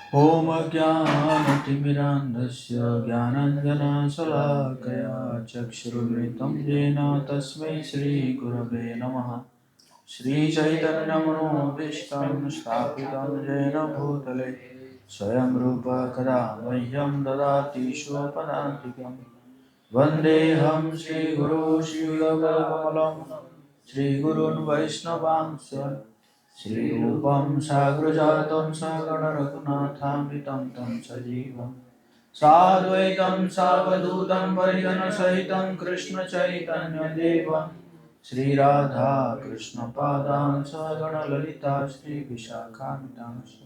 ॐ ज्ञानतिमिरान्धस्य ज्ञानाञ्जनशलाकया चक्षुरुन्मिलितं येन तस्मै श्रीगुरवे नमः। श्रीचैतन्यमनोभीष्टं स्थापितं येन भूतले स्वयं रूप कदा मह्यं ददाति स्वपदान्तिकं। वन्देऽहं श्रीगुरो श्रीयुगपदकमलं श्रीगुरून् वैष्णवांश्च श्रीरूपं साग्रजातं सगणरघुनाथान्वितं तं सजीवं साद्वैतं सावधूतं परिजनसहितं कृष्णचैतन्यदेवं श्रीराधा कृष्णपादां सगणललिता श्रीविशाखान्वितांश्च।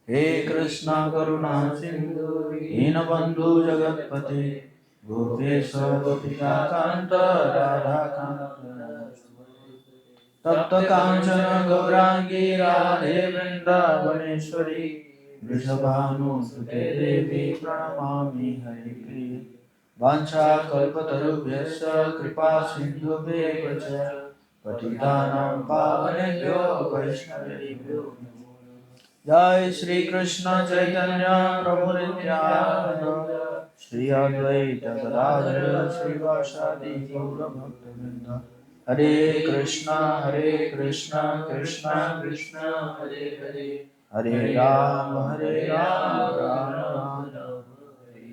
हे कृष्णा करुणा सिन्धु दीनबन्धु जगत्पते गोपेश गोपिकान्त राधाकान्त नमोस्तुते। तप्त कांचन गौरांगी राधे वृंदावनेश्वरी वृषभानुसुते देवी प्रणमामि हरिप्रिये। वाञ्छाकल्पतरुभ्यश्च कृपा सिन्धुभ्येव च पतितानां पावनेभ्यो वैष्णवेभ्यो नमो नमः। जय श्री कृष्ण चैतन्य प्रभु नित्यानंद श्री अद्वैत गदाधर श्रीवासादि गौरभक्तवृंद। हरे कृष्णा कृष्णा कृष्णा हरे हरे हरे राम राम राम हरे हरे।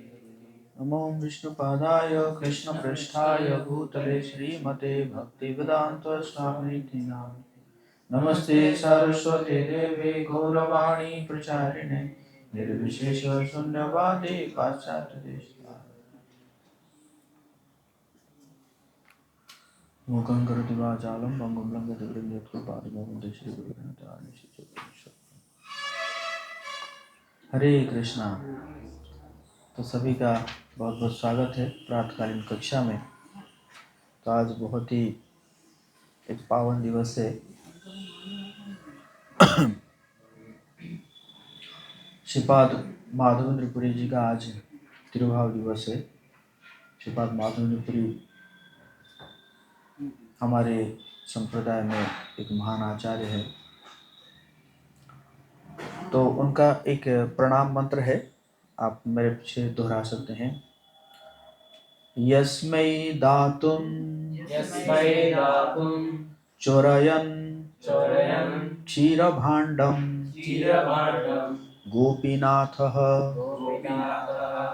नमो विष्णुपादाय कृष्णप्रेष्ठाय भूतले श्रीमते भक्तिवेदांत स्वामिनिति नामिने। नमस्ते सरस्वती देवे गौरवाणी प्रचारिणे निर्विशेष शून्यवादी पाश्चात्य देशतारिणे। मूकं करोति वाचालं पङ्गुं लङ्घयति गिरिं यत्कृपातमहं वन्दे श्रीगुरुनाथान्विष्टो। हरे कृष्णा। तो सभी का बहुत बहुत स्वागत है प्रातःकालीन कक्षा में। तो आज बहुत ही एक पावन दिवस है। श्रीपाद माधवेंद्रपुरी जी का आज तिरुभाव दिवस है। श्रीपाद माधवेंद्रपुरी हमारे संप्रदाय में एक महान आचार्य है। तो उनका एक प्रणाम मंत्र है, आप मेरे पीछे दोहरा सकते हैं। यस्मै दातुं चोरयन् क्षीरभाण्डं गोपीनाथः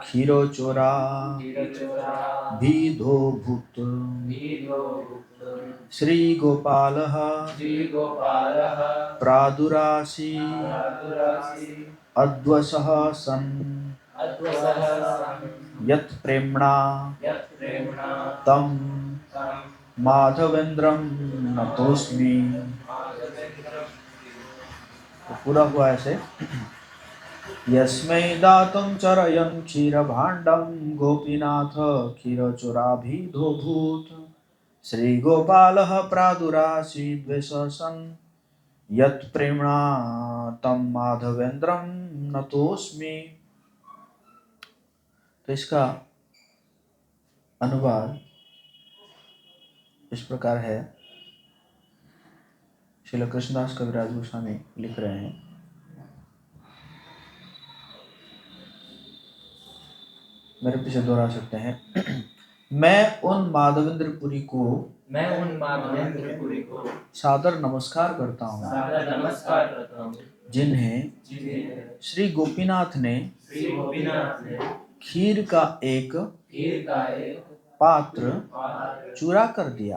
क्षीरोचोरा भीधोभूत्। श्रीगोपालः प्रादुरासी अद्वसः सन् यत् प्रेम्णा तं माधवेन्द्रं नतोस्मि। तो पूरा हुआ ऐसे। यस्मै दातुं चरयन् क्षीरभाण्डं गोपीनाथ क्षीरचोराभिधोभूत्। श्रीगोपालः प्रादुरासीद्वसन् यत् प्रेम्णा तं माधवेन्द्रं नतोस्मि। तो इसका अनुवाद इस प्रकार है। श्रील कृष्णदास कविराज गोस्वामी लिख रहे हैं। मेरे पीछे दोहरा सकते हैं। मैं उन माधवेंद्रपुरी को सादर नमस्कार करता हूँ जिन्हें श्री गोपीनाथ ने खीर का एक पात्र चूरा कर दिया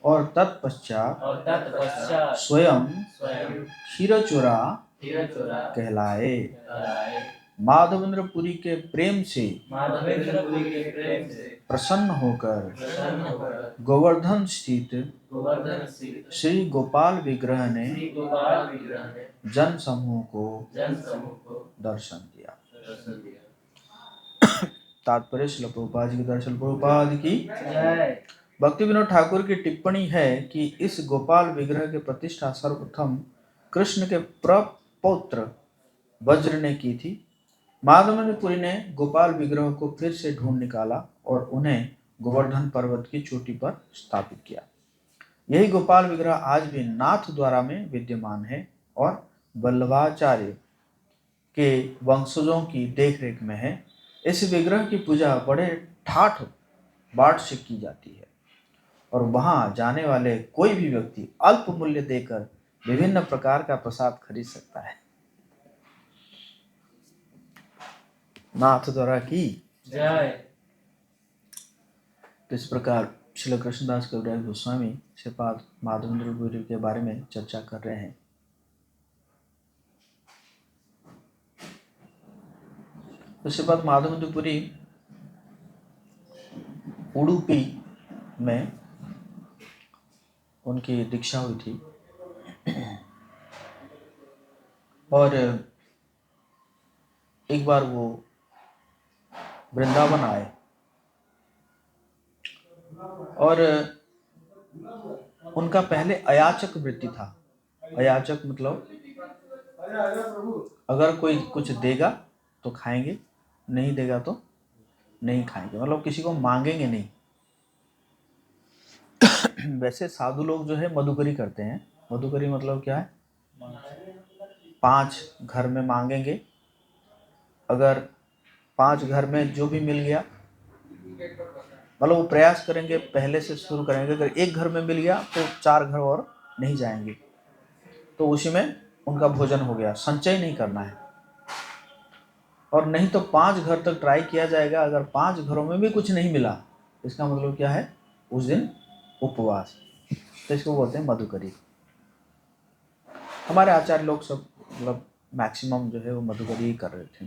और तत्पश्चात स्वयं क्षीरचोरा कहलाए। माधवेंद्रपुरी के प्रेम से प्रसन्न होकर गोवर्धन स्थित श्री गोपाल विग्रह ने जन समूह को दर्शन दिया। तात्पर्य श्रील प्रभुपाद जी के दर्शन प्रभुपाद की। भक्ति विनोद ठाकुर की टिप्पणी है कि इस गोपाल विग्रह की प्रतिष्ठा सर्वप्रथम कृष्ण के प्रपौत्र वज्र ने की थी। माधवेंद्रपुरी ने गोपाल विग्रह को फिर से ढूंढ निकाला और उन्हें गोवर्धन पर्वत की चोटी पर स्थापित किया। यही गोपाल विग्रह आज भी नाथ द्वारा में विद्यमान है और वल्लभाचार्य के वंशजों की देखरेख में है। इस विग्रह की पूजा बड़े ठाठ बाट से की जाती है और वहां जाने वाले कोई भी व्यक्ति अल्प मूल्य देकर विभिन्न प्रकार का प्रसाद खरीद सकता है। नाथ द्वारा की जय। तो इस प्रकार श्री कृष्णदास कविराज गोस्वामी श्रीपाद माधवेंद्रपुरी के बारे में चर्चा कर रहे हैं। तो श्रीपाद माधवेंद्रपुरी उडुपी में उनकी दीक्षा हुई थी और एक बार वो वृंदावन आए और उनका पहले अयाचक वृत्ति था। अयाचक मतलब अगर कोई कुछ देगा तो खाएंगे, नहीं देगा तो नहीं खाएंगे, मतलब किसी को मांगेंगे नहीं। वैसे साधु लोग जो है मधुकरी करते हैं। मधुकरी मतलब क्या है? 5 घर में मांगेंगे, अगर 5 घर में जो भी मिल गया, मतलब वो प्रयास करेंगे, पहले से शुरू करेंगे। अगर एक घर में मिल गया तो 4 घर और नहीं जाएंगे, तो उसी में उनका भोजन हो गया। संचय नहीं करना है। और नहीं तो 5 घर तक ट्राई किया जाएगा। अगर 5 घरों में भी कुछ नहीं मिला, इसका मतलब क्या है? उस दिन उपवास। तो इसको बोलते हैं मधुकरी। हमारे आचार्य लोग सब मतलब मैक्सिमम जो है वो मधुकरी ही कर रहे थे।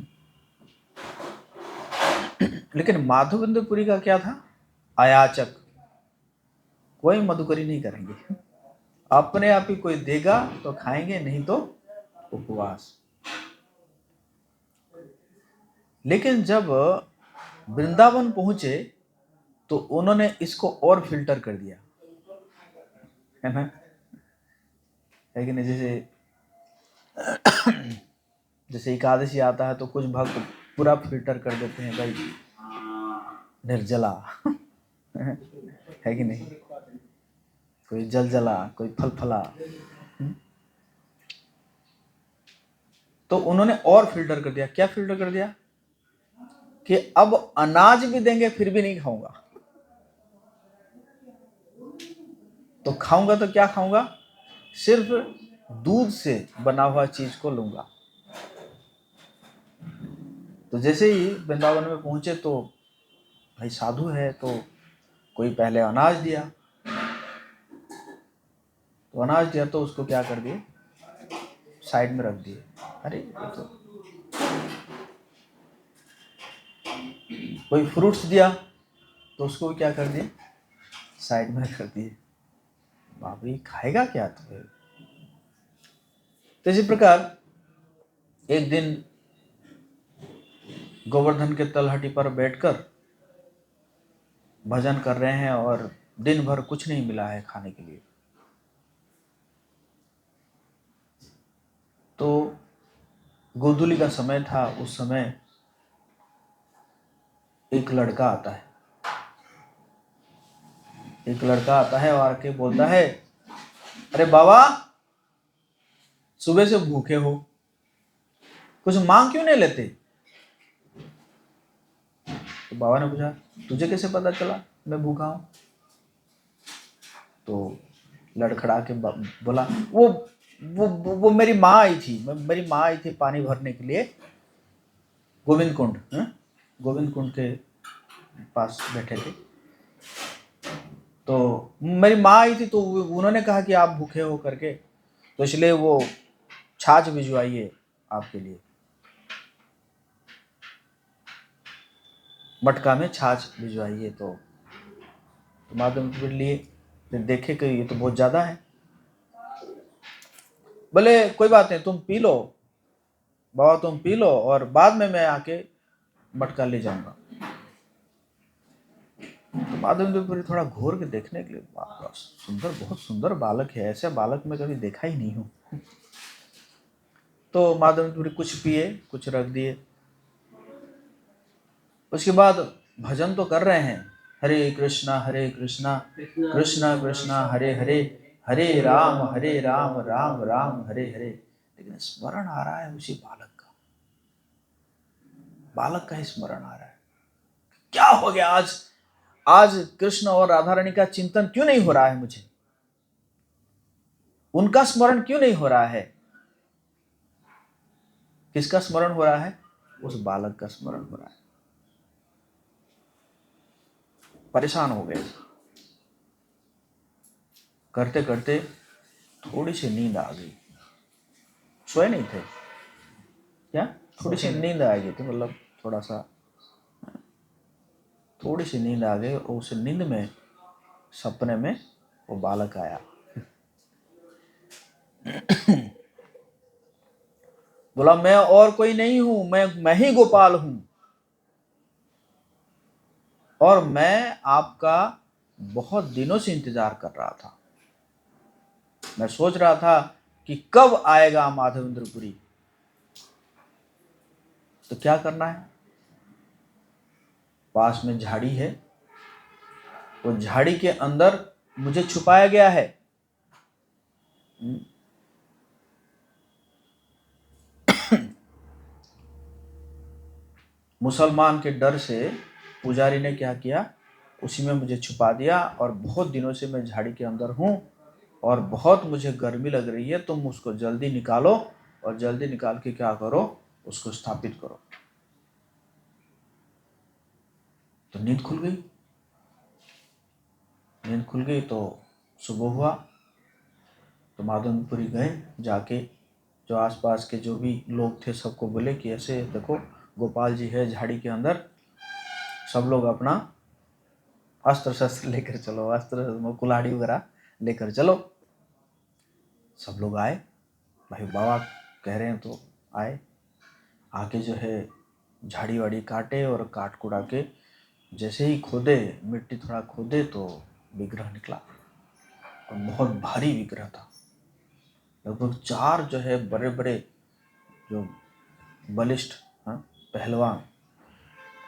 लेकिन माधवेंद्रपुरी का क्या था? अयाचक। कोई मधुकरी नहीं करेंगे, अपने आप ही कोई देगा तो खाएंगे, नहीं तो उपवास। लेकिन जब वृंदावन पहुंचे तो उन्होंने इसको और फिल्टर कर दिया, है ना? है कि नहीं? जैसे एकादशी आता है तो कुछ भक्त पूरा फिल्टर कर देते हैं, भाई निर्जला है कि नहीं? कोई जल जला, कोई फल फला। तो उन्होंने और फिल्टर कर दिया। क्या फिल्टर कर दिया? कि अब अनाज भी देंगे फिर भी नहीं खाऊंगा। तो खाऊंगा तो क्या खाऊंगा? सिर्फ दूध से बना हुआ चीज को लूंगा। तो जैसे ही वृंदावन में पहुंचे तो भाई साधु है, तो कोई पहले अनाज दिया। तो अनाज दिया तो उसको क्या कर दिए? साइड में रख दिए। अरे तो कोई फ्रूट्स दिया तो उसको क्या कर दिए? साइड में कर दिए। बाबरी खाएगा क्या तुम्हें? तो इसी प्रकार एक दिन गोवर्धन के तलहटी पर बैठकर भजन कर रहे हैं और दिन भर कुछ नहीं मिला है खाने के लिए। तो गोधूली का समय था। उस समय एक लड़का आता है। एक लड़का आता है और आके बोलता है, अरे बाबा सुबह से भूखे हो, कुछ मांग क्यों नहीं लेते? तो बाबा ने पूछा, तुझे कैसे पता चला मैं भूखा हूं? तो लड़खड़ा के बोला, वो मेरी माँ आई थी। मेरी माँ आई थी पानी भरने के लिए गोविंद कुंड। गोविंद कुंड के पास बैठे थे। तो मेरी माँ आई थी तो उन्होंने कहा कि आप भूखे हो करके, तो इसलिए वो छाछ भिजवाइए आपके लिए। मटका में छाछ भिजवाइए। तो माधव लिए फिर देखे कि ये तो बहुत ज़्यादा है। बोले कोई बात नहीं, तुम पी लो बाबा, तुम पी लो और बाद में मैं आके मटका ले जाऊंगा। तो माधवेंद्रपुरी थोड़ा घूर के देखने के लिए, सुंदर, बहुत सुंदर बालक है, ऐसा बालक मैं कभी देखा ही नहीं हूँ। तो माधवेंद्रपुरी कुछ पिए, कुछ रख दिए। उसके बाद भजन तो कर रहे हैं, हरे कृष्णा कृष्णा कृष्णा हरे हरे, हरे राम राम राम हरे हरे। लेकिन स्मरण आ रहा है उसी बालक का। बालक का ही स्मरण आ रहा है। क्या हो गया आज? आज कृष्ण और राधा रानी का चिंतन क्यों नहीं हो रहा है? मुझे उनका स्मरण क्यों नहीं हो रहा है? किसका स्मरण हो रहा है? उस बालक का स्मरण हो रहा है। परेशान हो गए। करते करते थोड़ी सी नींद आ गई। सोए नहीं थे क्या? थोड़ी सी नींद आ गई थी, मतलब थोड़ा सा, थोड़ी सी नींद आ गई। और उस नींद में सपने में वो बालक आया। बोला, मैं और कोई नहीं हूं, मैं ही गोपाल हूं, और मैं आपका बहुत दिनों से इंतजार कर रहा था। मैं सोच रहा था कि कब आएगा माधवेंद्रपुरी। तो क्या करना है? पास में झाड़ी है, वो झाड़ी के अंदर मुझे छुपाया गया है। मुसलमान के डर से पुजारी ने क्या किया, उसी में मुझे छुपा दिया, और बहुत दिनों से मैं झाड़ी के अंदर हूं और बहुत मुझे गर्मी लग रही है। तुम उसको जल्दी निकालो, और जल्दी निकाल के क्या करो, उसको स्थापित करो। तो नींद खुल गई। नींद खुल गई तो सुबह हुआ। तो माधवपुरी गए, जाके जो आसपास के जो भी लोग थे सबको बोले कि ऐसे देखो गोपाल जी है झाड़ी के अंदर, सब लोग अपना अस्त्र शस्त्र लेकर चलो, अस्त्र कुल्हाड़ी वगैरह लेकर चलो। सब लोग आए, भाई बाबा कह रहे हैं तो आए। आके जो है झाड़ी वाड़ी काटे, और काट कुड़ा के जैसे ही खोदे, मिट्टी थोड़ा खोदे तो विग्रह निकला। और बहुत भारी विग्रह था। लगभग 4 जो है बड़े बड़े जो बलिष्ठ पहलवान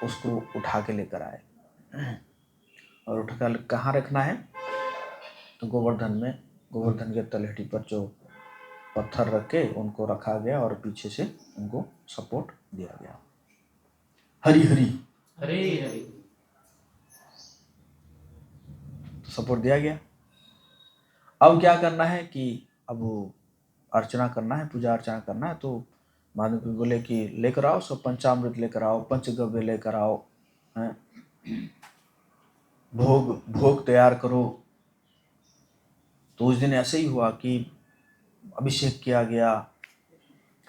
उसको उठा के लेकर आए। और उठकर कहाँ रखना है? तो गोवर्धन में, गोवर्धन के तलहटी पर जो पत्थर रख के उनको रखा गया, और पीछे से उनको सपोर्ट दिया गया। हरी हरी हरी हरी सपोर्ट दिया गया। अब क्या करना है कि अब अर्चना करना है, पूजा अर्चना करना है। तो माधव बोले कि लेकर आओ सब, पंचामृत लेकर आओ, पंचगव्य लेकर आओ, भोग भोग तैयार करो। तो उस दिन ऐसे ही हुआ कि अभिषेक किया गया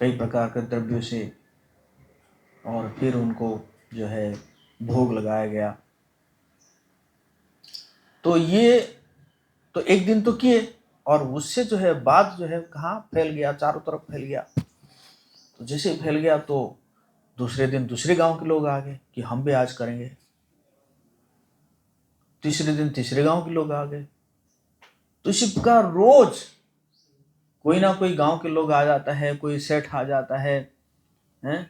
कई प्रकार के द्रव्यों से, और फिर उनको जो है भोग लगाया गया। तो ये तो एक दिन तो किए, और उससे जो है बात जो है कहाँ फैल गया, चारों तरफ फैल गया। तो जैसे फैल गया तो दूसरे दिन दूसरे गांव के लोग आ गए कि हम भी आज करेंगे। तीसरे दिन तीसरे गांव के लोग आ गए। तो इसी प्रकार रोज कोई ना कोई गांव के लोग आ जाता है, कोई सेठ आ जाता है, हैं?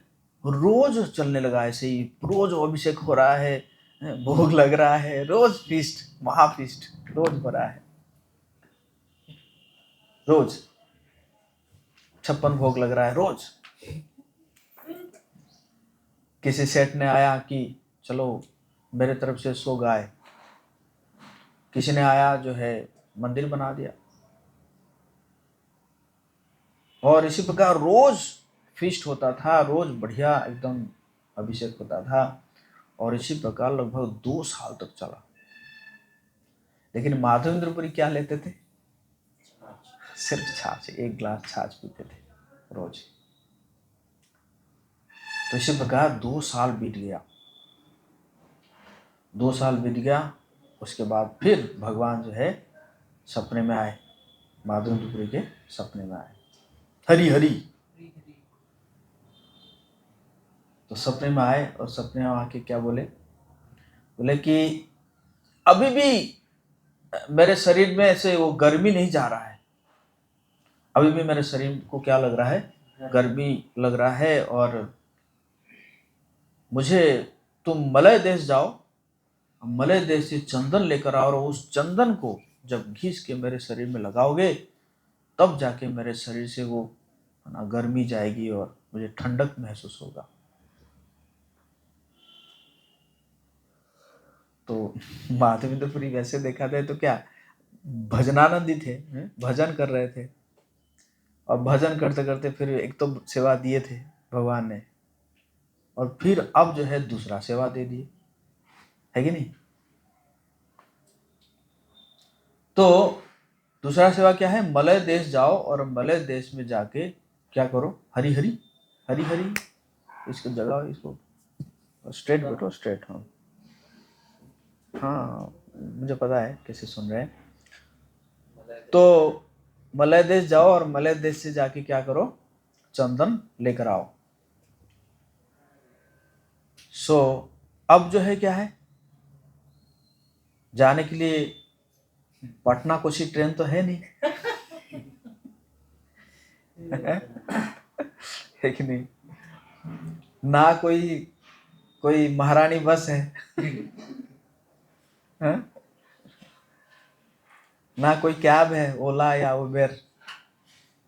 रोज चलने लगा ऐसे ही। रोज अभिषेक हो रहा है, भोग लग रहा है, रोज फीस्ट, महाफीस्ट रोज हो रहा है। रोज 56 भोग लग रहा है रोज। किसी सेठ ने आया कि चलो मेरे तरफ से 100 गाय। किसी ने आया जो है मंदिर बना दिया। और इसी प्रकार रोज फीस्ट होता था, रोज बढ़िया एकदम अभिषेक होता था। और इसी प्रकार लगभग 2 साल तक चला। लेकिन माधवेंद्रपुरी क्या लेते थे? सिर्फ छाछ, 1 गिलास छाछ पीते थे रोज। तो इसी प्रकार 2 साल बीत गया। 2 साल बीत गया। उसके बाद फिर भगवान जो है सपने में आए, माधवेंद्रपुरी के सपने में आए, हरी हरी। तो सपने में आए, और सपने में आके क्या बोले? बोले कि अभी भी मेरे शरीर में ऐसे वो गर्मी नहीं जा रहा है। अभी भी मेरे शरीर को क्या लग रहा है? गर्मी लग रहा है। और मुझे तुम मलय देश जाओ, मलय देश से चंदन लेकर आओ, और उस चंदन को जब घिस के मेरे शरीर में लगाओगे तब जाके मेरे शरीर से वो गर्मी जाएगी और मुझे ठंडक महसूस होगा। तो माधवेंद्रपुरी वैसे देखा जाए तो क्या भजनानंदी थे, भजन कर रहे थे, और भजन करते करते फिर एक तो सेवा दिए थे भगवान ने, और फिर अब जो है दूसरा सेवा दे दिए, है कि नहीं। तो दूसरा सेवा क्या है, मलय देश जाओ और मलय देश में जाके क्या करो, हरि हरि हरि हरि, इसको जगाओ, इसको स्ट्रेट बैठो, स्ट्रेट। हाँ हाँ, मुझे पता है कैसे सुन रहे हैं। तो मलय देश जाओ और मलय देश से जाके क्या करो, चंदन लेकर आओ। सो अब जो है क्या है, जाने के लिए पटना कोची ट्रेन तो है नहीं है कि नहीं, ना कोई महारानी बस है, है? ना कोई कैब है, ओला या उबेर,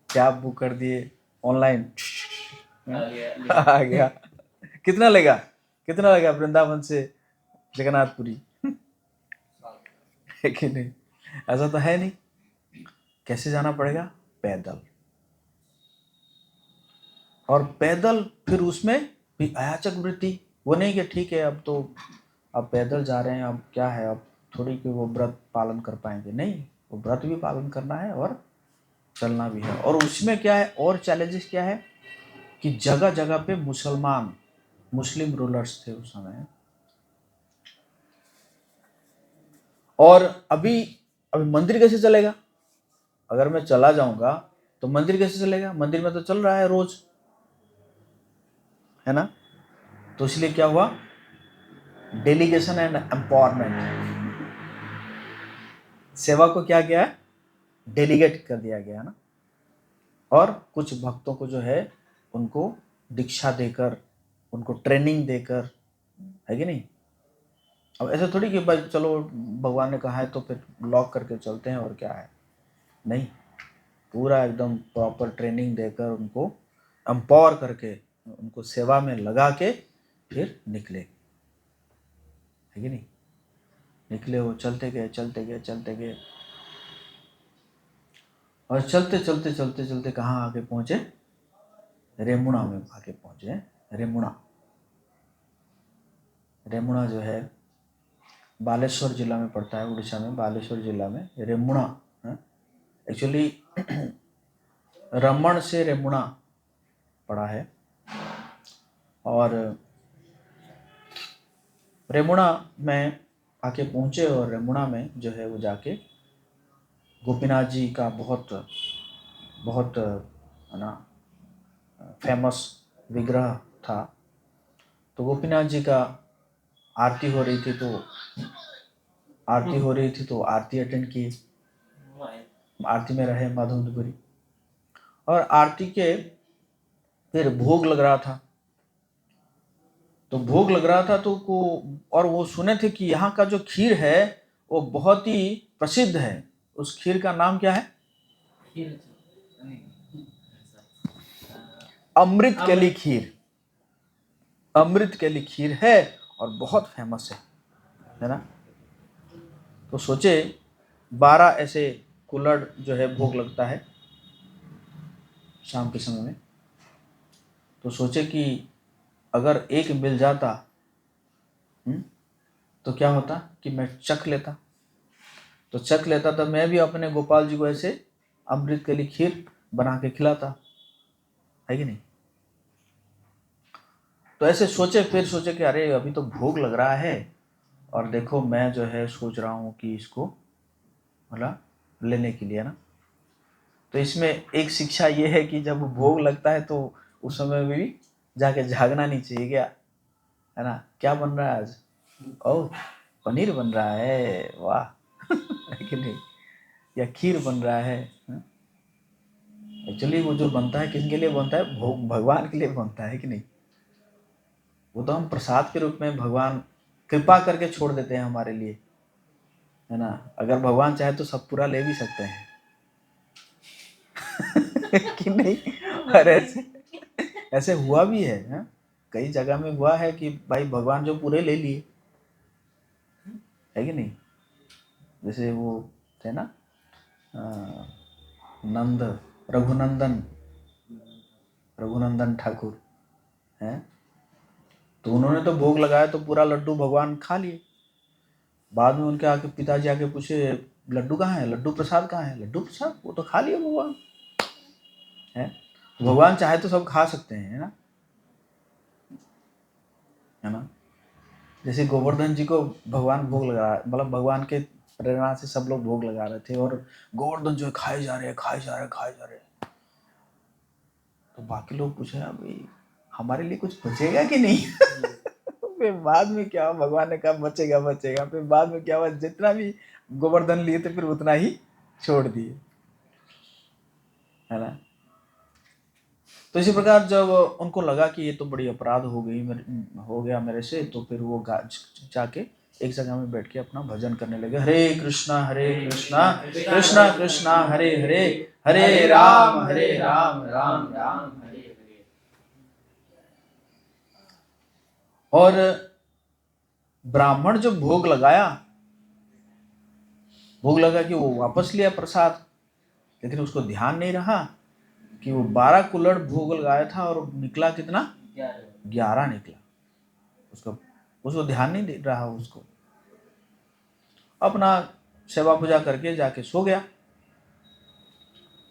कैब बुक कर दिए ऑनलाइन, आ गया। कितना लेगा वृंदावन से जगन्नाथपुरी, है कि नहीं, ऐसा तो है नहीं। कैसे जाना पड़ेगा, पैदल, और पैदल फिर उसमें भी अयाचक वृत्ति, वो नहीं कि ठीक है अब तो अब पैदल जा रहे हैं, अब क्या है, अब थोड़ी कि वो व्रत पालन कर पाएंगे, नहीं, वो व्रत भी पालन करना है और चलना भी है। और उसमें क्या है, और चैलेंजेस क्या है कि जगह जगह पे मुस्लिम रूलर्स थे उस समय, और अभी मंदिर कैसे चलेगा, अगर मैं चला जाऊंगा तो मंदिर कैसे चलेगा, मंदिर में तो चल रहा है रोज, है ना। तो इसलिए क्या हुआ, डेलीगेशन एंड एम्पावरमेंट, सेवा को क्या किया है, डेलीगेट कर दिया गया ना, और कुछ भक्तों को जो है उनको दीक्षा देकर, उनको ट्रेनिंग देकर, है कि नहीं। अब ऐसा थोड़ी कि भाई चलो भगवान ने कहा है तो फिर लॉक करके चलते हैं और क्या है, नहीं, पूरा एकदम प्रॉपर ट्रेनिंग देकर, उनको एम्पावर करके, उनको सेवा में लगा के फिर निकले, है कि नहीं। निकले, वो चलते गए, और चलते कहाँ आके पहुंचे, रेमुणा में आके पहुंचे। रेमुणा जो है बालेश्वर जिला में पड़ता है, उड़ीसा में बालेश्वर जिला में रेमुणा, एक्चुअली रमण से रेमुणा पड़ा है, और रेमुणा में आके पहुंचे, और रेमुणा में जो है वो जाके गोपीनाथ जी का बहुत है ना फेमस विग्रह था। तो गोपीनाथ जी का आरती हो रही थी, तो आरती अटेंड की, आरती में रहे माधवेंद्रपुरी, और आरती के फिर भोग लग रहा था, तो और वो सुने थे कि यहाँ का जो खीर है वो बहुत ही प्रसिद्ध है। उस खीर का नाम क्या है, अमृत केली खीर, अमृत केली खीर है और बहुत फेमस है ना। तो सोचे 12 ऐसे कुल्हड़ जो है भोग लगता है शाम के समय में, तो सोचे कि अगर एक मिल जाता तो क्या होता कि मैं चख लेता, तो मैं भी अपने गोपाल जी को ऐसे अमृत के लिए खीर बना के खिलाता, है कि नहीं। तो ऐसे फिर सोचे कि अरे अभी तो भोग लग रहा है, और देखो मैं जो है सोच रहा हूँ कि इसको मतलब लेने के लिए ना। तो इसमें एक शिक्षा ये है कि जब भोग लगता है तो उस समय में भी जाके झागना नहीं चाहिए, क्या है ना, क्या बन रहा है आज, ओह पनीर बन रहा है, वाह है कि नहीं, या खीर बन रहा है। एक्चुअली वो जो बनता है किसके लिए बनता है, भोग भगवान के लिए बनता है कि नहीं। वो तो हम प्रसाद के रूप में भगवान कृपा करके छोड़ देते हैं हमारे लिए, है ना। अगर भगवान चाहे तो सब पूरा ले भी सकते हैं कि नहीं। और ऐसे हुआ भी है, कई जगह में हुआ है कि भाई भगवान जो पूरे ले लिए, है कि नहीं? जैसे वो थे ना नंद रघुनंदन ठाकुर हैं, तो उन्होंने तो भोग लगाया तो पूरा लड्डू भगवान खा लिए। बाद में उनके आके पिताजी आके पूछे लड्डू कहाँ है, लड्डू प्रसाद कहाँ है? लड्डू प्रसाद वो तो खा लिया भगवान है। भगवान चाहे तो सब खा सकते हैं, है ना? जैसे गोवर्धन जी को भगवान भोग लगा, मतलब भगवान के प्रेरणा से सब लोग भोग लगा रहे थे और गोवर्धन जो है खाए जा रहे हैं। तो बाकी लोग पूछे अभी हमारे लिए कुछ बचेगा कि नहीं? फिर बाद में क्या हुआ, भगवान ने कहा बचेगा। फिर बाद में क्या हुआ, जितना भी गोवर्धन लिए थे फिर उतना ही छोड़ दिए, है ना? तो इसी प्रकार जब उनको लगा कि ये तो बड़ी अपराध हो गया मेरे से, तो फिर वो जाके एक जगह में बैठ के अपना भजन करने लगे। हरे कृष्णा कृष्णा कृष्णा हरे हरे, हरे राम राम राम हरे हरे। और ब्राह्मण जब भोग लगा कि वो वापस लिया प्रसाद, लेकिन उसको ध्यान नहीं रहा कि वो 12 कुल्हड़ भोग लगाया था और निकला कितना? 11 निकला। उसको ध्यान नहीं दे रहा, उसको अपना सेवा पूजा करके जाके सो गया।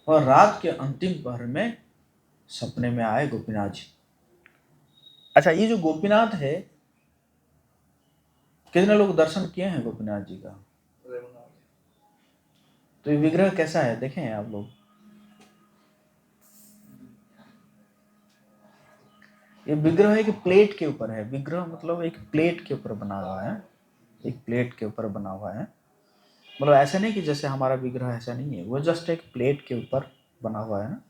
और रात के अंतिम पहर में सपने में आए गोपीनाथ जी। अच्छा, ये जो गोपीनाथ है, कितने लोग दर्शन किए हैं गोपीनाथ जी का? तो ये विग्रह कैसा है देखें आप लोग। ये विग्रह एक प्लेट के ऊपर है। विग्रह मतलब एक प्लेट के ऊपर बना हुआ है, एक प्लेट के ऊपर बना हुआ है। मतलब ऐसा नहीं कि जैसे हमारा विग्रह ऐसा नहीं है, वो जस्ट एक प्लेट के ऊपर बना हुआ है ना।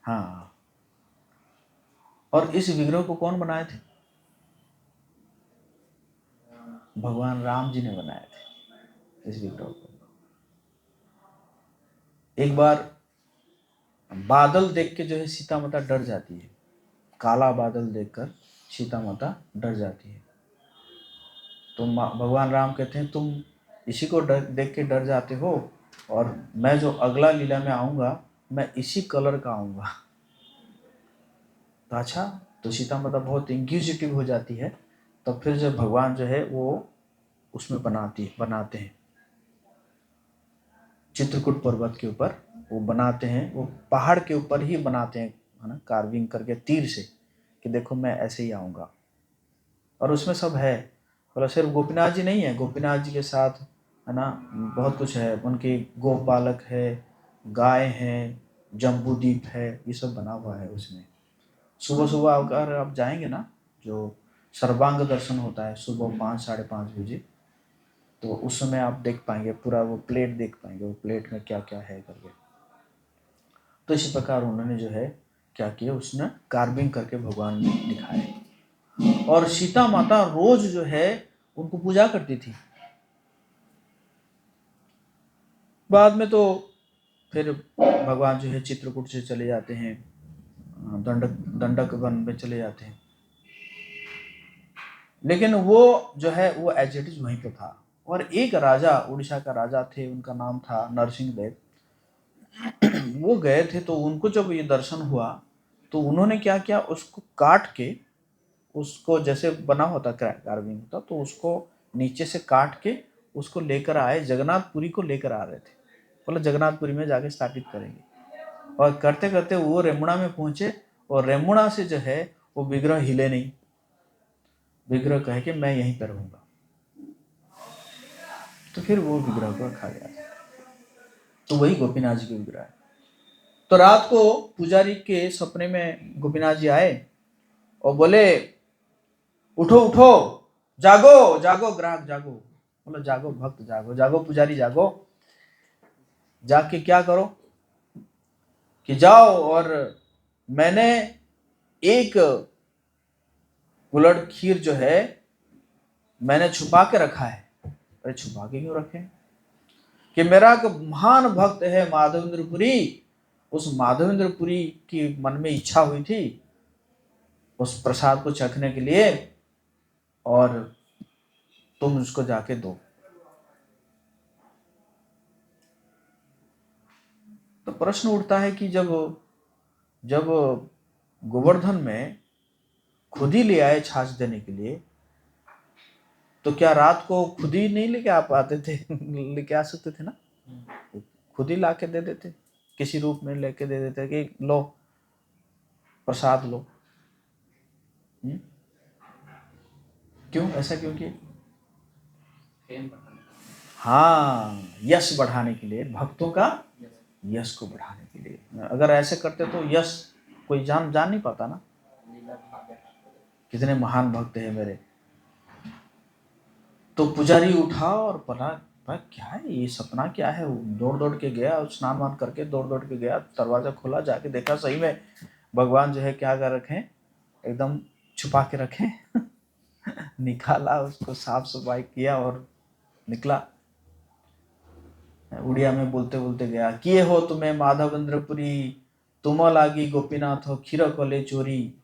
हाँ, और इस विग्रह को कौन बनाए थे? भगवान राम जी ने बनाए थे इस विग्रह को। एक बार बादल देख के जो है सीता माता डर जाती है, काला बादल देखकर सीता माता डर जाती है। तो भगवान राम कहते हैं तुम इसी को देख के डर जाते हो, और मैं जो अगला लीला में आऊंगा मैं इसी कलर का आऊंगा। तो अच्छा, तो सीता माता बहुत इंक्विजिटिव हो जाती है। तब फिर जो भगवान जो है वो उसमें बनाते हैं, चित्रकूट पर्वत के ऊपर वो बनाते हैं, वो पहाड़ के ऊपर ही बनाते हैं, है ना, कार्विंग करके तीर से, कि देखो मैं ऐसे ही आऊँगा। और उसमें सब है, मतलब सिर्फ गोपीनाथ जी नहीं है, गोपीनाथ जी के साथ है ना बहुत कुछ है। उनके गोपालक है, गाय हैं, जम्बूदीप है, ये सब बना हुआ है उसमें। सुबह सुबह अगर आप जाएंगे ना, जो सर्वांग दर्शन होता है सुबह 5 साढ़े 5 बजे, तो उस समय आप देख पाएंगे पूरा वो प्लेट देख पाएंगे, वो प्लेट में क्या क्या है करके। तो इसी प्रकार उन्होंने जो है क्या किया, उसने कार्विंग करके भगवान ने दिखाए। और सीता माता रोज जो है उनको पूजा करती थी। बाद में तो फिर भगवान जो है चित्रकूट से चले जाते हैं, दंडक वन में चले जाते हैं, लेकिन वो जो है वो एज इट इज वहीं पे था। और एक राजा, उड़ीसा का राजा थे, उनका नाम था नरसिंह देव। वो गए थे, तो उनको जब ये दर्शन हुआ तो उन्होंने क्या किया, उसको काट के, उसको जैसे बना होता कार्विंग होता, तो उसको नीचे से काट के उसको लेकर आए, जगन्नाथपुरी को लेकर आ रहे थे। बोले जगन्नाथपुरी में जाके स्थापित करेंगे। और करते करते वो रेमुणा में पहुंचे, और रेमुणा से जो है वो विग्रह हिले नहीं। विग्रह कहे कि मैं यहीं पर रहूंगा। तो फिर वो विग्रह को रखा गया। तो वही गोपीनाथ जी के विग्रह है। तो रात को पुजारी के सपने में गोपीनाथ जी आए और बोले उठो उठो, जागो जागो ग्राहक जागो। बोलो जागो भक्त जागो, जागो पुजारी जागो। जाग के क्या करो कि जाओ, और मैंने एक कुल्हड़ खीर जो है मैंने छुपा के रखा है। अरे छुपा के क्यों रखे? कि मेरा एक महान भक्त है माधवेंद्रपुरी, उस माधवेंद्रपुरी की मन में इच्छा हुई थी उस प्रसाद को चखने के लिए, और तुम उसको जाके दो। तो प्रश्न उठता है कि जब जब गोवर्धन में खुद ही ले आए छाछ देने के लिए, तो क्या रात को खुद ही नहीं लेके आ पाते थे? लेके आ सकते थे ना, खुद ही ला के दे देते, किसी रूप में लेके दे देते कि लो प्रसाद लो। क्यों ऐसा क्यों किए? हाँ, यश बढ़ाने के लिए, भक्तों का यश को बढ़ाने के लिए। अगर ऐसे करते तो यश कोई जान नहीं पाता ना, कितने महान भक्त है मेरे। तो पुजारी उठा और पता क्या है ये, सपना क्या है? वो दौड़ दौड़ के गया, स्नान वान करके दौड़ दौड़ के गया, दरवाजा खोला, जाके देखा सही में भगवान जो है क्या कर रखे, एकदम छुपा के रखे। निकाला, उसको साफ सफाई किया और निकला। उड़िया में बोलते बोलते गया, किए हो तुम्हें माधवेंद्रपुरी, तुम लागी गोपीनाथ हो खीर कोले चोरी।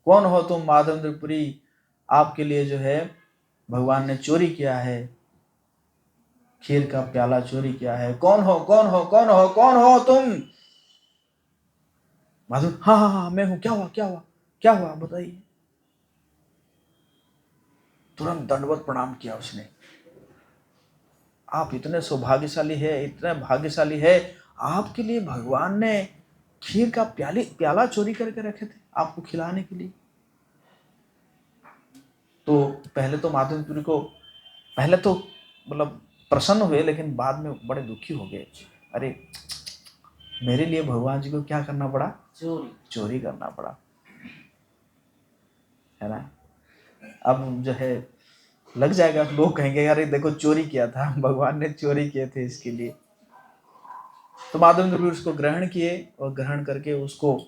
कौन हो तुम माधवेंद्रपुरी, आपके लिए जो है भगवान ने चोरी किया है, खीर का प्याला चोरी किया है। कौन हो कौन हो कौन हो कौन हो तुम? माधव, हाँ हाँ हाँ मैं हूं, क्या हुआ क्या हुआ क्या हुआ बताइए। तुरंत दंडवत प्रणाम किया उसने। आप इतने सौभाग्यशाली है, इतने भाग्यशाली है, आपके लिए भगवान ने खीर का प्याला चोरी करके रखे थे आपको खिलाने के लिए। तो पहले तो माधवेंद्रपुरी को पहले तो मतलब प्रसन्न हुए, लेकिन बाद में बड़े दुखी हो गए। अरे मेरे लिए भगवान जी को क्या करना पड़ा? चोरी करना पड़ा, है ना। अब जो है लग जाएगा, लोग कहेंगे अरे देखो चोरी किया था, भगवान ने चोरी किए थे इसके लिए। तो माधवेंद्र उसको ग्रहण किए और ग्रहण करके उसको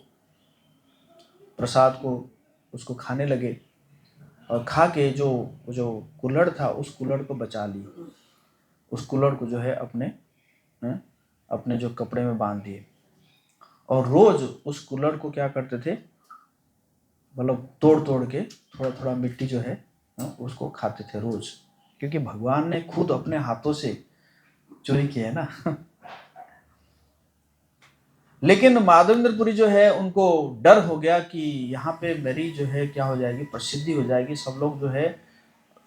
प्रसाद को उसको खाने लगे, और खा के जो कुल्हड़ था उस कुल्हड़ को बचा ली। उस कुल्हड़ को जो है अपने जो कपड़े में बांध दिए, और रोज उस कुल्हड़ को क्या करते थे, मतलब तोड़ तोड़ के थोड़ा थोड़ा मिट्टी जो है उसको खाते थे रोज, क्योंकि भगवान ने खुद अपने हाथों से चोरी की है ना। लेकिन माधवेंद्रपुरी जो है उनको डर हो गया कि यहाँ पे मेरी जो है क्या हो जाएगी, प्रसिद्धि हो जाएगी, सब लोग जो है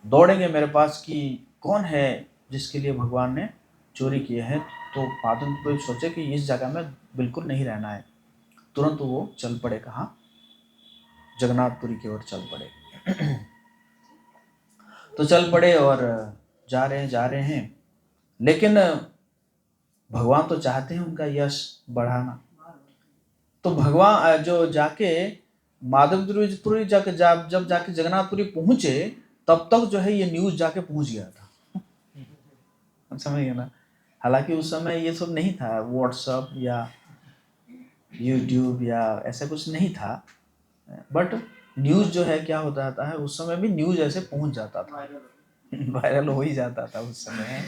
दौड़ेंगे मेरे पास कि कौन है जिसके लिए भगवान ने चोरी किए हैं। तो माधवेंद्रपुरी सोचे कि इस जगह में बिल्कुल नहीं रहना है। तुरंत वो चल पड़े, कहाँ? जगन्नाथपुरी की ओर चल पड़े। तो चल पड़े और जा रहे हैं, लेकिन भगवान तो चाहते हैं उनका यश बढ़ाना। तो भगवान जो जाके माधवेंद्रपुरी जाके जब जाके जगन्नाथपुरी पहुंचे, तब तक जो है ये न्यूज जाके पहुंच गया था। समझ गए ना। हालांकि उस समय ये सब नहीं था, व्हाट्सएप या यूट्यूब या ऐसा कुछ नहीं था, बट न्यूज जो है क्या होता था है, उस समय भी न्यूज ऐसे पहुंच जाता था, वायरल हो ही जाता था उस समय,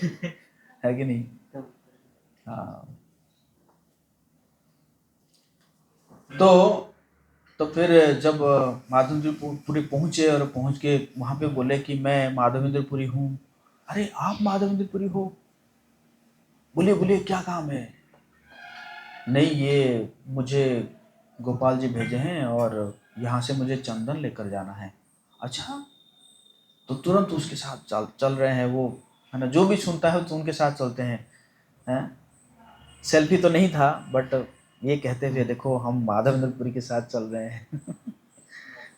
है कि नहीं? हाँ। तो फिर जब माधवेंद्रपुरी पहुंचे और पहुंच के वहां पे बोले कि मैं माधवेंद्रपुरी हूँ। अरे आप माधवेंद्रपुरी हो? बोलिए बोलिए क्या काम है? नहीं, ये मुझे गोपाल जी भेजे हैं और यहाँ से मुझे चंदन लेकर जाना है। अच्छा। तो तुरंत उसके साथ चल रहे हैं वो, है ना, जो भी सुनता है तो उनके साथ चलते हैं। सेल्फी तो नहीं था, बट ये कहते हुए देखो हम माधवेंद्रपुरी के साथ चल रहे हैं।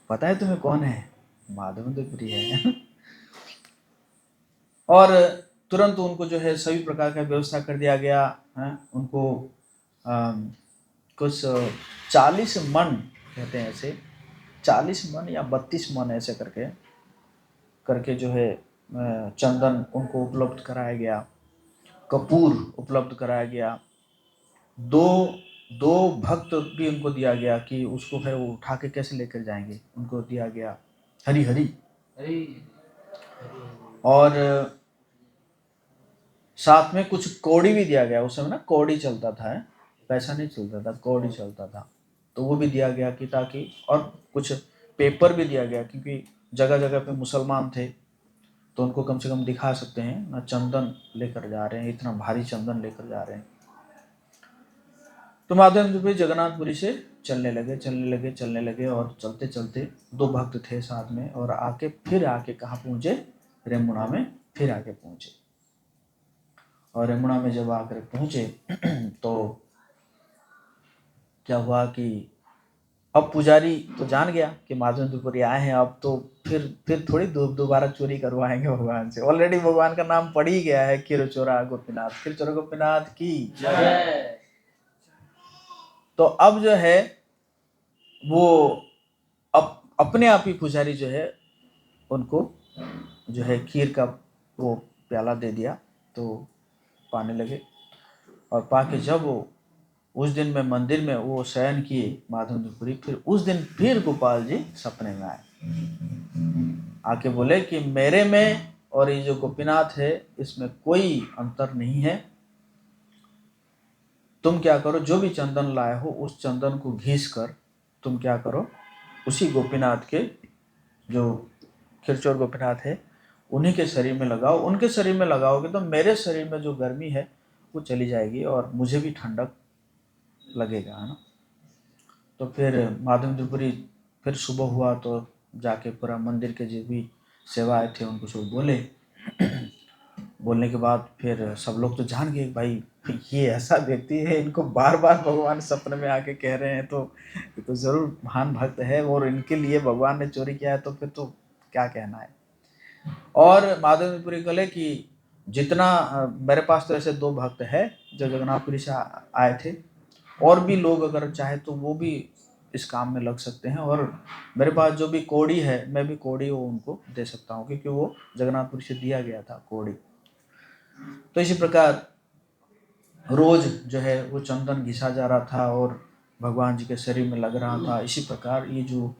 पता है तुम्हें कौन है? माधवेंद्रपुरी है। और तुरंत उनको जो है सभी प्रकार का व्यवस्था कर दिया गया है। उनको कुछ 40 मन कहते हैं ऐसे, 40 मन या 32 मन ऐसे करके करके जो है चंदन उनको उपलब्ध कराया गया, कपूर उपलब्ध कराया गया। दो दो भक्त भी उनको दिया गया कि उसको है वो उठा के कैसे लेकर जाएंगे, उनको दिया गया हरी हरी। और साथ में कुछ कौड़ी भी दिया गया। उस समय ना कौड़ी चलता था, पैसा नहीं चलता था, कौड़ी चलता था, तो वो भी दिया गया कि ताकि, और कुछ पेपर भी दिया गया क्योंकि जगह जगह पे मुसलमान थे, तो उनको कम से कम दिखा सकते हैं ना, चंदन लेकर जा रहे हैं, इतना भारी चंदन लेकर जा रहे हैं। तो माधवेंद्रपुरी जगन्नाथपुरी से चलने लगे और चलते चलते दो भक्त थे साथ में, और फिर आके कहाँ पहुंचे, रेमुणा में फिर आके पहुंचे। और रेमुणा में जब आकर पहुंचे तो क्या हुआ कि अब पुजारी तो जान गया कि माधवेंद्रपुरी आए हैं, अब तो फिर थोड़ी दोबारा चोरी करवाएंगे भगवान से। ऑलरेडी भगवान का नाम पड़ ही गया है, खीरचोरा गोपीनाथ, खीरचोरा गोपीनाथ की जय। तो अब जो है वो अपने आप ही पुजारी जो है उनको जो है खीर का वो प्याला दे दिया, तो पाने लगे। और पाके जब वो उस दिन में मंदिर में वो शयन किए माधवेंद्रपुरी, फिर उस दिन फिर गोपाल जी सपने में आए, आके बोले कि मेरे में और ये जो गोपीनाथ है इसमें कोई अंतर नहीं है। तुम क्या करो, जो भी चंदन लाए हो उस चंदन को घिस कर तुम क्या करो, उसी गोपीनाथ के जो खिरचोर गोपीनाथ है उन्हीं के शरीर में लगाओ। उनके शरीर में लगाओगे तो मेरे शरीर में जो गर्मी है वो चली जाएगी और मुझे भी ठंडक लगेगा, है ना। तो फिर माधवेंद्रपुरी फिर सुबह हुआ तो जाके पूरा मंदिर के जो भी सेवा आए थे उनको सब बोले। बोलने के बाद फिर सब लोग तो जान गए भाई ये ऐसा व्यक्ति है, इनको बार बार भगवान सपने में आके कह रहे हैं, तो ये तो जरूर महान भक्त है और इनके लिए भगवान ने चोरी किया है, तो फिर तो क्या कहना है। और माधवेंद्रपुरी बोले कि जितना मेरे पास तो ऐसे दो भक्त है जो जगन्नाथपुरी से आए थे, और भी लोग अगर चाहे तो वो भी इस काम में लग सकते हैं, और मेरे पास जो भी कोड़ी है मैं भी कोड़ी वो उनको दे सकता हूँ, क्योंकि वो जगन्नाथपुरी से दिया गया था कोड़ी। तो इसी प्रकार रोज जो है वो चंदन घिसा जा रहा था और भगवान जी के शरीर में लग रहा था। इसी प्रकार ये जो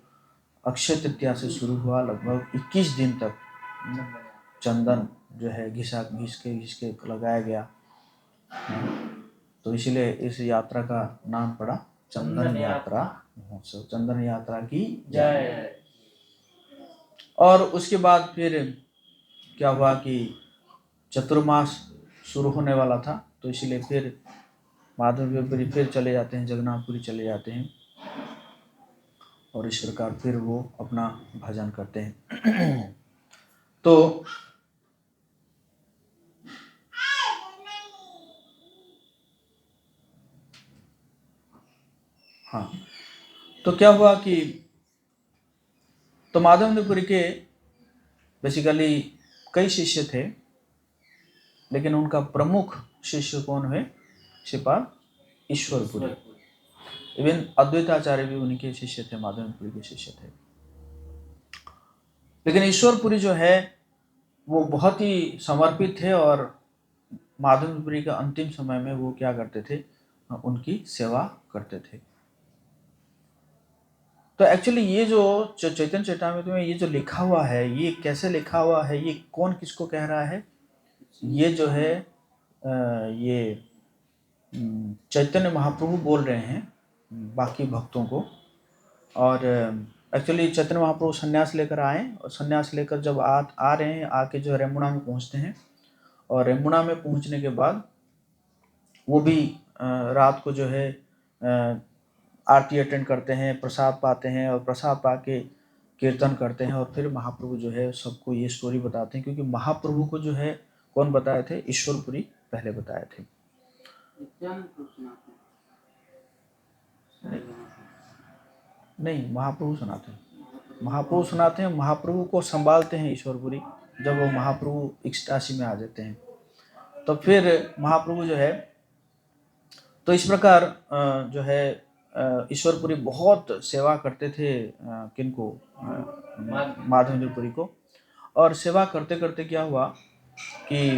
अक्षय तृतीया से शुरू हुआ लगभग 21 दिन तक चंदन जो है घिस के लगाया गया। तो इसलिए इस यात्रा का नाम पड़ा चंदन यात्रा महोत्सव, चंदन यात्रा की जय। और उसके बाद फिर क्या हुआ कि चतुर्मास शुरू होने वाला था, तो इसलिए फिर माधवेंद्रपुरी फिर चले जाते हैं, जगन्नाथपुरी चले जाते हैं, और इस प्रकार फिर वो अपना भजन करते हैं। तो हाँ, तो क्या हुआ कि तो माधवेंद्रपुरी के बेसिकली कई शिष्य थे, लेकिन उनका प्रमुख शिष्य कौन है, श्रीपाद ईश्वरपुरी। इवन अद्वैताचार्य भी उन्हीं के शिष्य थे, माधवेंद्रपुरी के शिष्य थे। लेकिन ईश्वरपुरी जो है वो बहुत ही समर्पित थे, और माधवेंद्रपुरी के अंतिम समय में वो क्या करते थे, उनकी सेवा करते थे। तो एक्चुअली ये जो चैतन्य चैतामृत में ये जो लिखा हुआ है, ये कैसे लिखा हुआ है, ये कौन किसको कह रहा है, ये जो है ये चैतन्य महाप्रभु बोल रहे हैं बाकी भक्तों को। और एक्चुअली चैतन्य महाप्रभु संन्यास लेकर आए, और संन्यास लेकर जब आ रहे हैं, आके जो रेमुणा में पहुंचते हैं, और रेमुणा में पहुंचने के बाद वो भी रात को जो है आरती अटेंड करते हैं, प्रसाद पाते हैं, और प्रसाद पाके कीर्तन करते हैं, और फिर महाप्रभु जो है सबको ये स्टोरी बताते हैं, क्योंकि महाप्रभु को जो है कौन बताए थे, ईश्वरपुरी पहले बताए थे। नहीं, महाप्रभु सुनाते हैं, महाप्रभु सुनाते हैं, महाप्रभु को संभालते हैं ईश्वरपुरी। जब वो महाप्रभु इक्स्टासी में आ जाते हैं तो फिर महाप्रभु जो है, तो इस प्रकार जो है ईश्वरपुरी बहुत सेवा करते थे किनको, माधवेंद्रपुरी को। और सेवा करते करते क्या हुआ कि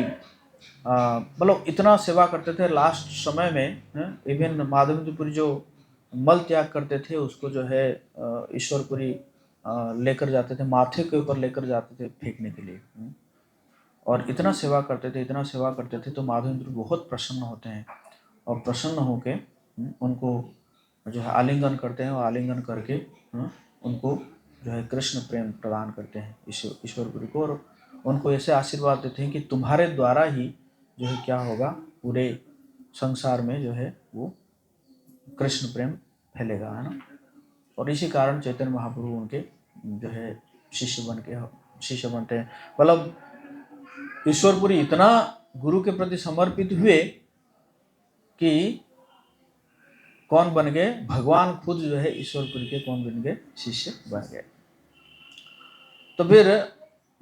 मतलब इतना सेवा करते थे, लास्ट समय में इवन माधवेंद्रपुरी जो मल त्याग करते थे उसको जो है ईश्वरपुरी लेकर जाते थे, माथे के ऊपर लेकर जाते थे फेंकने के लिए। और इतना सेवा करते थे, इतना सेवा करते थे, तो माधवेंद्र बहुत प्रसन्न होते हैं, और प्रसन्न होके उनको जो है आलिंगन करते हैं, और आलिंगन करके उनको जो है कृष्ण प्रेम प्रदान करते हैं ईश्वरपुरी को। उनको ऐसे आशीर्वाद देते हैं कि तुम्हारे द्वारा ही जो है क्या होगा, पूरे संसार में जो है वो कृष्ण प्रेम फैलेगा, है ना। और इसी कारण चैतन्य महाप्रभु उनके जो है शिष्य बनते हैं। मतलब ईश्वरपुरी इतना गुरु के प्रति समर्पित हुए कि कौन बन गए, भगवान खुद जो है ईश्वरपुरी के कौन बन गए, शिष्य बन गए। तो फिर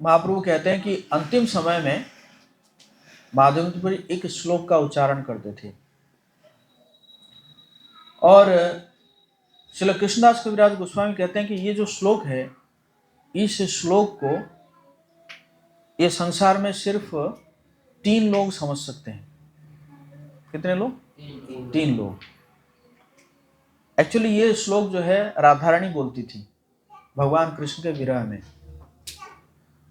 महाप्रभु कहते हैं कि अंतिम समय में माधवपुरी एक श्लोक का उच्चारण करते थे, और श्रील कृष्णदास कविराज गोस्वामी कहते हैं कि ये जो श्लोक है, इस श्लोक को ये संसार में सिर्फ 3 लोग समझ सकते हैं। कितने लोग? 3 लोग। एक्चुअली ये श्लोक जो है राधा रानी बोलती थी भगवान कृष्ण के विरह में।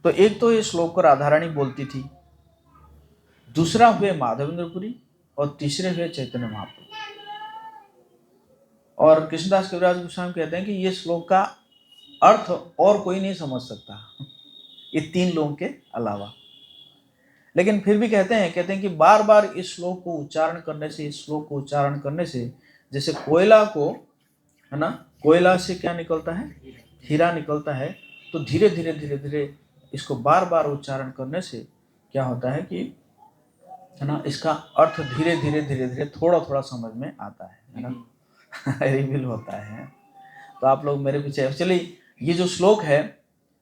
तो एक तो ये श्लोक को राधा रानी बोलती थी, दूसरा हुए माधवेंद्रपुरी, और तीसरे हुए चैतन्य महाप्रभु। और कृष्णदास कविराज गोस्वामी कहते हैं कि ये श्लोक का अर्थ और कोई नहीं समझ सकता ये 3 लोगों के अलावा। लेकिन फिर भी कहते हैं कि बार बार इस श्लोक को उच्चारण करने से, इस श्लोक को उच्चारण करने से, जैसे कोयला को, है ना, कोयला से क्या निकलता है, हीरा निकलता है। तो धीरे धीरे धीरे धीरे इसको बार बार उच्चारण करने से क्या होता है कि, है ना, इसका अर्थ धीरे धीरे धीरे धीरे थोड़ा थोड़ा समझ में आता है ना, रिवील होता है। तो आप लोग मेरे पीछे, एक्चुअली ये जो श्लोक है,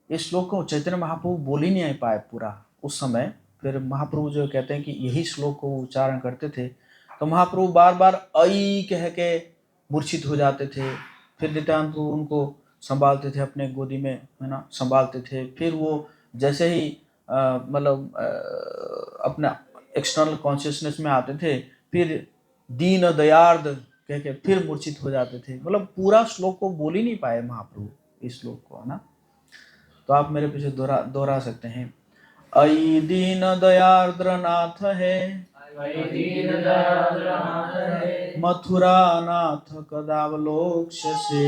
इस श्लोक को चैतन्य महाप्रभु बोल ही नहीं पाए पूरा उस समय। फिर महाप्रभु जो कहते हैं कि यही श्लोक को उच्चारण करते थे, तो महाप्रभु बार बार ऐ कह के मूर्छित हो जाते थे। फिर नित्यानंद प्रभु उनको संभालते थे, अपने गोदी में, है ना, संभालते थे। फिर वो जैसे ही मतलब अपना एक्सटर्नल कॉन्शियसनेस में आते थे, फिर दीन दयार्द कह के फिर मूर्छित हो जाते थे। मतलब पूरा श्लोक को बोल ही नहीं पाए महाप्रभु, इस श्लोक को, है ना। तो आप मेरे पीछे दोहरा सकते हैं, ऐ दीन दयार्द्र नाथ है, मथुरा नाथ कदावलोक्ष्यसे,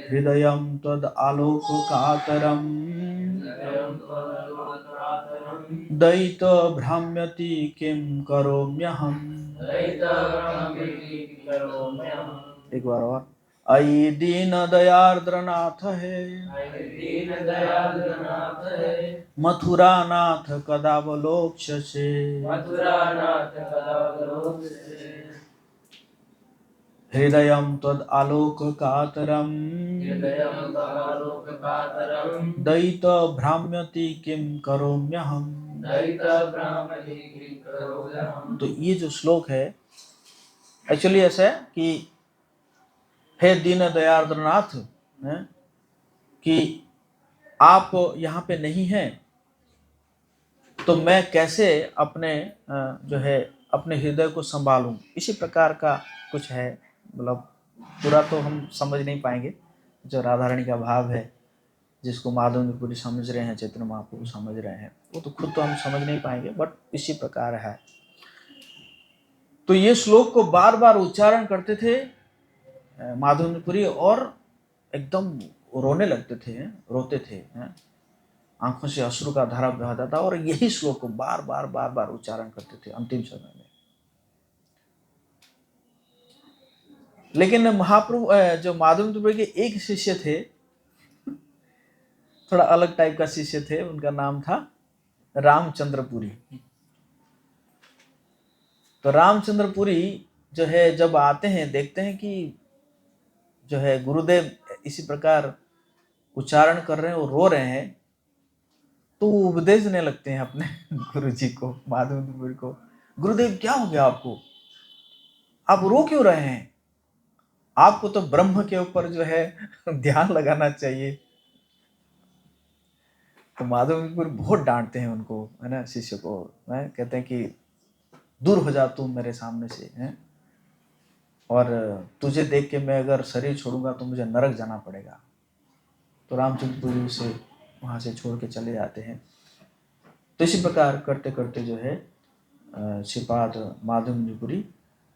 हृदयं त्वद् आलोक कातरम्, दयित भ्राम्यति किं करोम्यहम्। एक बार और, ऐ दीन दयार्द्र नाथ है, मथुरा नाथ कदावलोक्ष्यसे, हृदयं त्वद् आलोक कातरम्, दयित भ्राम्यति किं करोम्यहम्। तो ये जो श्लोक है एक्चुअली ऐसा है कि हे दीन दयार्द्र नाथ, कि आप यहाँ पे नहीं हैं, तो मैं कैसे अपने जो है अपने हृदय को संभालूं। इसी प्रकार का कुछ है। मतलब पूरा तो हम समझ नहीं पाएंगे, जो राधा रानी का भाव है, जिसको माधवेंद्रपुरी समझ रहे हैं, चैतन्य महाप्रभु समझ रहे हैं, वो तो खुद तो हम समझ नहीं पाएंगे, बट इसी प्रकार है। तो ये श्लोक को बार बार उच्चारण करते थे माधवेंद्रपुरी, और एकदम रोने लगते थे, रोते थे, आंखों से अश्रु का धारा बहता था, और यही श्लोक को बार बार बार बार उच्चारण करते थे अंतिम समय में। लेकिन महाप्रभु जो माधवेंद्रपुरी के एक शिष्य थे, थोड़ा अलग टाइप का शिष्य थे, उनका नाम था रामचंद्रपुरी। तो रामचंद्रपुरी जो है जब आते हैं, देखते हैं कि जो है गुरुदेव इसी प्रकार उच्चारण कर रहे हैं और रो रहे हैं, तो वो उपदेश देने लगते हैं अपने गुरुजी को, माधवेंद्रपुरी को, गुरुदेव क्या हो गया आपको, आप रो क्यों रहे हैं, आपको तो ब्रह्म के ऊपर जो है ध्यान लगाना चाहिए। तो माधवेंद्रपुरी बहुत डांटते हैं उनको, है ना, शिष्य को, कहते हैं कि दूर हो जा तुम मेरे सामने से, हैं, और तुझे देख के मैं अगर शरीर छोड़ूंगा तो मुझे नरक जाना पड़ेगा। तो रामचंद्रपुरी उसे वहाँ से छोड़ के चले जाते हैं। तो इसी प्रकार करते करते जो है श्रीपाद माधवेंद्रपुरी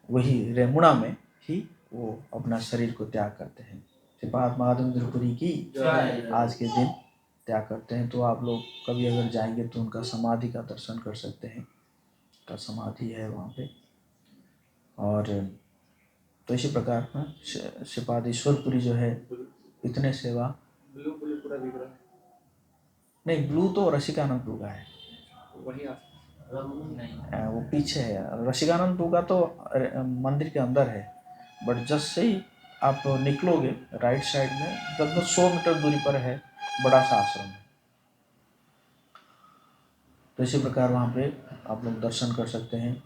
वही रेमुणा में ही वो अपना शरीर को त्याग करते हैं। श्रीपाद माधवेंद्रपुरी की आज के दिन त्याग करते हैं। तो आप लोग कभी अगर जाएंगे तो उनका समाधि का दर्शन कर सकते हैं, उनका समाधि है वहाँ पे। और तो इसी प्रकार श्रीपाद ईश्वरपुरी जो है इतने सेवा, नहीं ब्लू तो रसिकानंद टू का है, वो पीछे है। रसिकानंद टू का तो मंदिर के अंदर है, बट जस्ट से ही आप निकलोगे राइट साइड में लगभग 100 मीटर दूरी पर है बड़ा सा आश्रम है। तो इसी प्रकार वहाँ पे आप लोग दर्शन कर सकते हैं।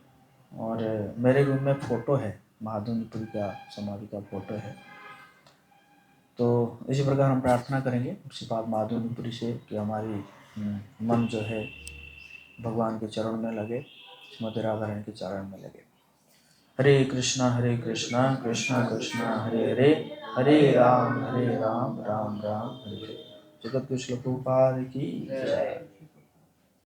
और मेरे रूम में फ़ोटो है, महादेवपुरी का समाधि का फ़ोटो है। तो इसी प्रकार हम प्रार्थना करेंगे श्रीपाद महादेवपुरी से कि हमारी मन जो है भगवान के चरण में लगे, श्रीमती राधा रानी के चरण में लगे। हरे कृष्णा कृष्णा कृष्णा हरे हरे, हरे राम राम राम हरे हरे। जगत कृष्ण प्रभुपाद की जय।